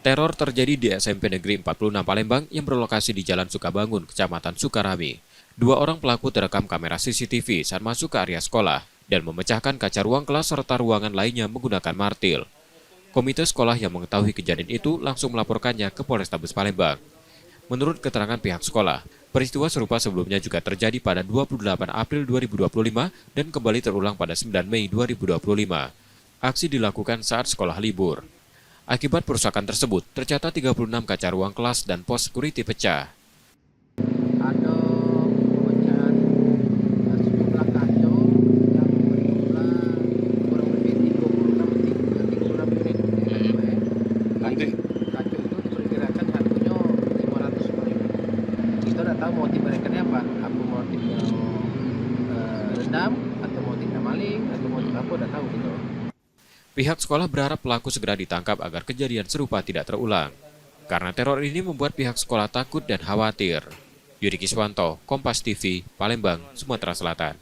Teror terjadi di SMP Negeri 46 Palembang yang berlokasi di Jalan Sukabangun, Kecamatan Sukarami. Dua orang pelaku terekam kamera CCTV saat masuk ke area sekolah dan memecahkan kaca ruang kelas serta ruangan lainnya menggunakan martil. Komite sekolah yang mengetahui kejadian itu langsung melaporkannya ke Polrestabes Palembang. Menurut keterangan pihak sekolah, peristiwa serupa sebelumnya juga terjadi pada 28 April 2025 dan kembali terulang pada 9 Mei 2025. Aksi dilakukan saat sekolah libur. Akibat perusakan tersebut, tercatat 36 kaca ruang kelas dan pos security pecah. Ada pemecahan sejumlah kaca yang berjumlah kurang lebih 36 unit. Kaca itu diperkirakan harganya 500.000. Kita tidak tahu motif mereka ini apa motifnya rendam, atau motifnya maling, atau motif apa, tidak tahu gitu. Pihak sekolah berharap pelaku segera ditangkap agar kejadian serupa tidak terulang. Karena teror ini membuat pihak sekolah takut dan khawatir. Yudi Kiswanto, Kompas TV, Palembang, Sumatera Selatan.